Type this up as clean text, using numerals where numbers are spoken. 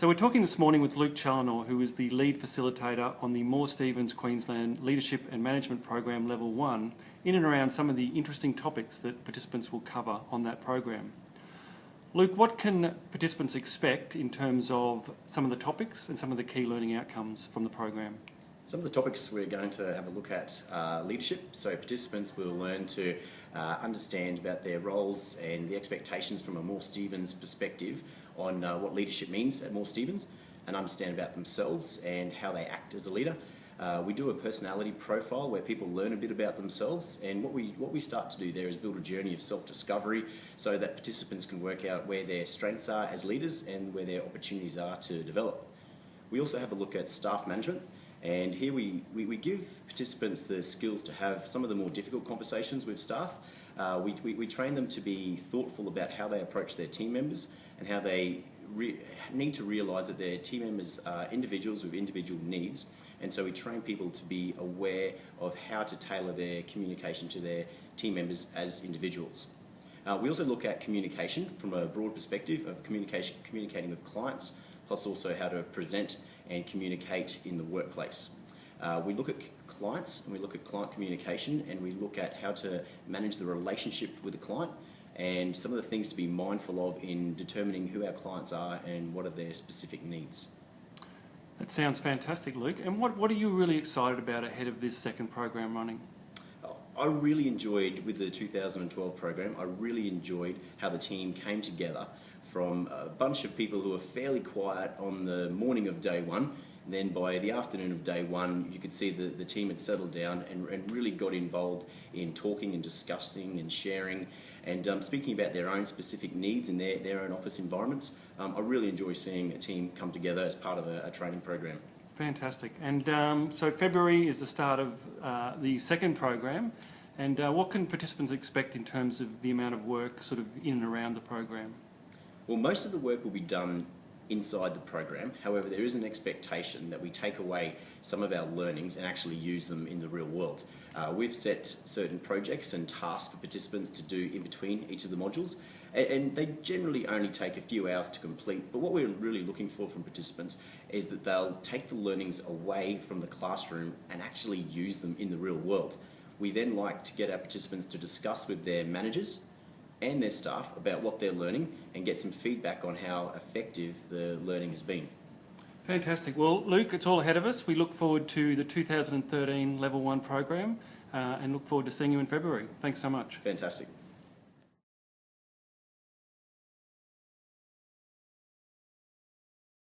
So we're talking this morning with Luke Challenor, who is the lead facilitator on the Moore Stephens Queensland Leadership and Management Program Level 1, in and around some of the interesting topics that participants will cover on that program. Luke, what can participants expect in terms of some of the topics and some of the key learning outcomes from the program? Some of the topics we're going to have a look at are leadership. So participants will learn to understand about their roles and the expectations from a Moore Stephens perspective on what leadership means at Moore Stephens, and understand about themselves and how they act as a leader. We do a personality profile where people learn a bit about themselves, and what we start to do there is build a journey of self-discovery so that participants can work out where their strengths are as leaders and where their opportunities are to develop. We also have a look at staff management, and here we give participants the skills to have some of the more difficult conversations with staff. We train them to be thoughtful about how they approach their team members and how they need to realise that their team members are individuals with individual needs, and so we train people to be aware of how to tailor their communication to their team members as individuals. We also look at communication from a broad perspective of communicating with clients, plus also how to present and communicate in the workplace. We look at clients and we look at client communication, and we look at how to manage the relationship with the client and some of the things to be mindful of in determining who our clients are and what are their specific needs. That sounds fantastic, Luke. And what are you really excited about ahead of this second program running? I really enjoyed, with the 2012 program, I really enjoyed how the team came together from a bunch of people who were fairly quiet on the morning of day one. And then by the afternoon of day one, you could see the team had settled down and really got involved in talking and discussing and sharing and speaking about their own specific needs in their own office environments. I really enjoy seeing a team come together as part of a training program. Fantastic. And so February is the start of the second program. And what can participants expect in terms of the amount of work sort of in and around the program? Well, most of the work will be done inside the program. However, there is an expectation that we take away some of our learnings and actually use them in the real world. We've set certain projects and tasks for participants to do in between each of the modules, and they generally only take a few hours to complete. But what we're really looking for from participants is that they'll take the learnings away from the classroom and actually use them in the real world. We then like to get our participants to discuss with their managers and their staff about what they're learning and get some feedback on how effective the learning has been. Fantastic. Well, Luke, it's all ahead of us. We look forward to the 2013 Level 1 program and look forward to seeing you in February. Thanks so much. Fantastic.